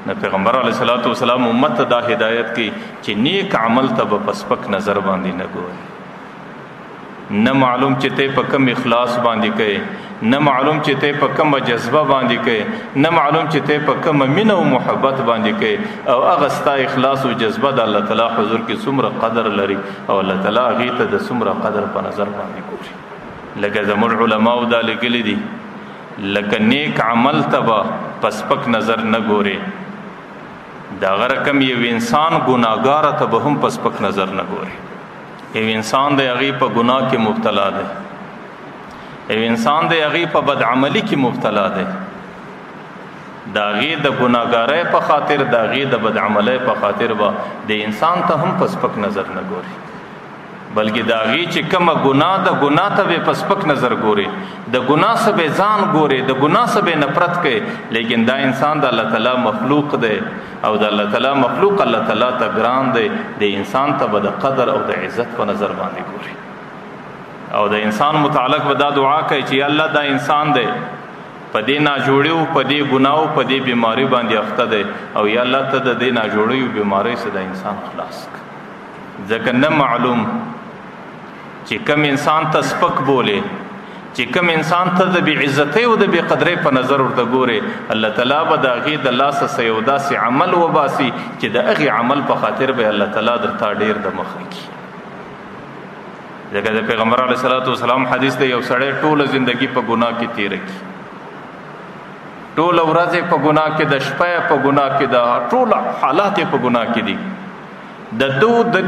نو پیغمبر علیه الصلاۃ والسلام امت ته دا هدایت کی چې نیک عمل ته په پسپک نظر باندې نه ګوري، نه معلوم چې ته په کم اخلاص باندې کوي، نه معلوم چې ته په کم جذبه باندې کوي، نه معلوم چې ته په کم مینه او محبت باندې کوي، او هغه ستا اخلاص او جذبه د الله تعالی حضور کې څومره قدر لري او الله تعالی هغې ته د څومره قدر په نظر باندې ګوري. لکه زموږ علماو دا لیکلي دي لکه نیک عمل ته به په سپک نظر نه ګوري، دغه رقم یو انسان ګناهګار ته به هم په سپک نظر نه ګوري. یو انسان د هغې په ګناه کې مبتلا دی، یو انسان د هغې په بدعملي کې مبتلا دی، د هغې د ګناهګارۍ په خاطر د هغې د بدعملۍ په خاطر به د انسان ته هم په سپک نظر نه ګوري، بلکې د هغې چې کومه ګناه د ګناه ته به په سپک نظر ګوري، د ګناه څخه به ځان ګوري، د ګناه څخه به نفرت کوي. لیکن دا انسان د الله تعالی مخلوق دی او د الله تعالی مخلوق الله تعالی ته ګران دی، د انسان ته به د قدر او د عزت په نظر باندې ګوري او د انسان متعلق به دا دعا کوي چې الله دا انسان دی په دې ناجوړیو په دې ګناو په دې بیماری باندې اخته دی او یا الله ته د دې ناجوړیو بیماری څخه د انسان خلاص کړه. ځکه نه معلوم چې کم انسان ته سپک بولي، چې کم انسان ته د بې عزتۍ او د بې قدرۍ په نظر ورته ګوري، الله تعالی به د هغې د لاسه څه یو داسې عمل وباسي چې د هغې عمل په خاطر به الله تعالی درته ډېر د مخه کړي. ځکه د پیغمبر علیه الصلاۃ والسلام حدیث دی یو سړی ټوله زندگی په ګناه کې تېره کړي، ټوله ورځ په ګناه کې، د شپه په ګناه کې، د ټوله حالات په ګناه کې دي، د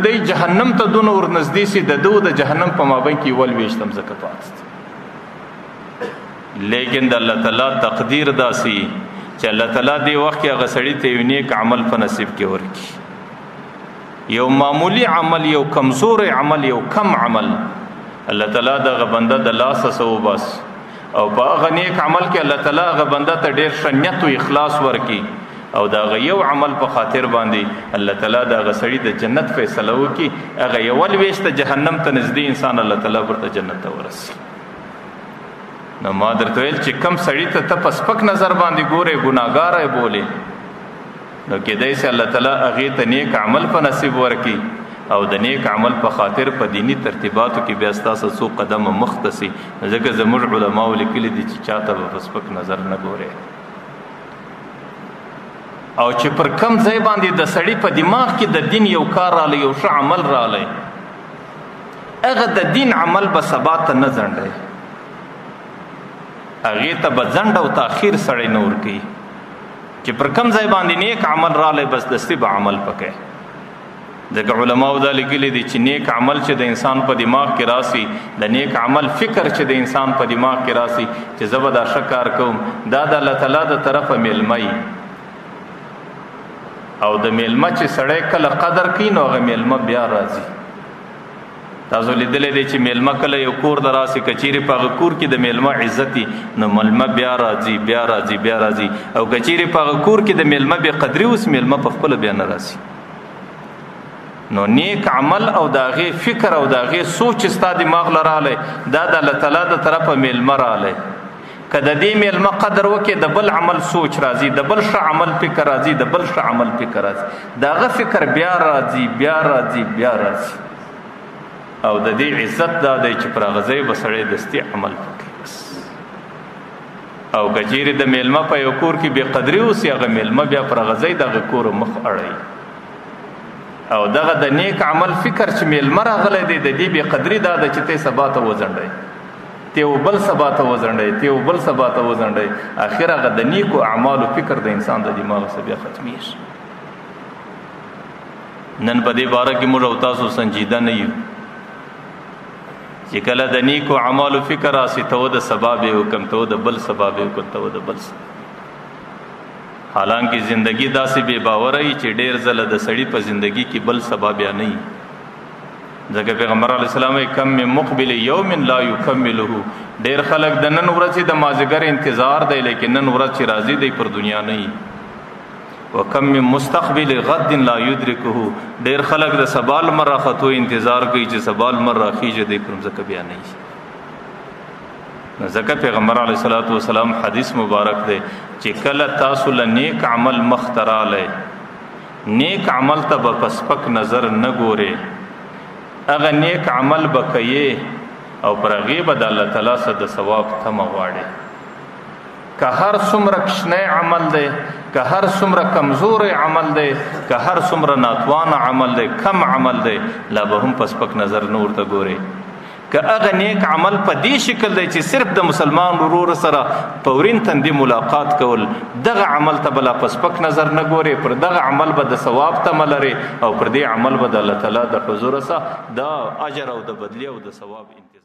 دې جهنم ته دونه ورنږدې سي، د د جهنم په مابین کې 28 ځکه پاتې. لیکن د الله تعالی تقدیر داسي چې الله تعالی دې وخت کې هغه سړي ته یو نیک عمل په نصیب کې ورکړي، یو معمولی عمل، یو کمزور عمل، یو کم عمل الله تعالی دغه بنده د لاسه څه وباس او په هغه نیک عمل کې الله تعالی هغه بنده ته ډېر ښه نیت او اخلاص ورکړي او دا یو عمل په خاطر باندې الله تعالی دا غسړي د جنت فیصله وکي، هغه یو ولويشته جهنم ته نږدې انسان الله تعالی ورته جنت ته ورسي. نو ما درته ویل چې کم سړی ته په سپک نظر باندې ګورې، ګناهګار یې بولې، نو کېدای شي الله تعالی هغې ته نیک عمل په نصیب ورکي او د نیک عمل په خاطر په دینی ترتیباتو کې بیا ستاسو څو قدمه مخته سي. ځکه زموږ علماو لیکلي دي چې چاته به په سپک نظر نه ګورې، او چې پر کم ځای باندې د سړی په دماغ کې د دین یو کار رالی، یو ښه عمل رالی، هغه د دین عمل به سبا ته نه ځنډی، هغې ته به ځنډ او تاخیر سړی نه ورکوي. چې پر کم ځای باندې نیک عمل رالی بس دستي به عمل پکوي. ځکه علماو دا لیکلي دي چې نیک عمل چې د انسان په دماغ کې راسي، د نیک عمل فکر چې د انسان په دماغ کې راسي چې زه به دا ښه کار کوم، دا د الله تعالی د طرفه میلمه وي، او د میلمه چې سړی کله قدر کوي نو هغه میلمه بیا راځي. تاسو لیدلی دی چې میلمه کله یو کور ته راسي، که چیرې په هغه کور کې د میلمه عزت وي نو میلمه بیا راځي بیا راځي بیا راځي، او که چیرې په هغه کور کې د میلمه بې قدري اوس میلمه په خپله بیا نه راسي. نو نیک عمل او د هغې فکر او د هغې سوچ ستا دماغ له رالی، دا د الله تعالی د طرفه میلمه رالی. که د دې میلمه قدر وکړي د بل عمل سوچ راځي، د بل ښه عمل فکر راځي، د بل ښه عمل فکر راځي، د هغه فکر بیا راځي بیا راځي بیا راځي. او د دې عزت دا دی چې پر هغه ځای به سړی دستي عمل وکړي بس. او که چیرې د میلمه په یو کور کې بې قدري اوسي، هغه میلمه بیا پر هغه ځای دغه کور مخ اړوي، او دغه د نیک عمل فکر چې میلمه راغلی دی د دې بې قدري دا ده چې ته سبا ته وځنډئ، ته بل سبا ته وځنډئ، ته بل سبا ته وځنډئ، اخر هغه د نیکو اعمالو فکر د انسان د دماغ څخه بیا ختمیږي. نن په دې باره کې موږ او تاسو سنجیده نه یو چې کله د نیکو اعمالو فکر راسي ته د سبا به حکم، ته د بل سبا به حکم، ته د بل سبا. حالانکه زندگی داسې بې باوره وي چې ډېر ځله د سړي په زندگی کې بل سبا بیا نه وي. ځکه پیغمبر علیه السلام کم من مقبل یوم لا یکمله، ډېر خلک د نن ورځې د مازدیګر انتظار دی لیکن نن ورځ چې راځي دی پر دنیا نه وي. وکم من مستقبل غد لا یدرکه، ډېر خلک د سبا لمر راختو انتظار کوي چې سبا لمر راخیږي دی پر مځکه بیا نه وي. ځکه پیغمبر علیه الصلاۃ والسلام حدیث مبارک دی چې کله تاسو له نیک عمل مخ ته رالی نیک عمل ته به په سپک نظر نه ګورې هغه نیک عمل به کوې او پر هغې به د الله تعالی څخه د ثواب تمه غواړې که هر څومره کوچنی عمل دی که هر څومره کمزوری عمل دی که هر څومره ناتوانه عمل دی کم عمل دی لا به هم په سپک نظر نه ورته ګورې که هغه نیک عمل په دې شکل دی چې صرف د مسلمان ورور سره په ورین تندي ملاقات کول دغه عمل ته به لا په سپک نظر نه ګورې پر دغه عمل به د ثواب تمه لرې او پر دې عمل به د الله تعالی د حضور څخه د اجر او د بدلي او د ثواب انتظار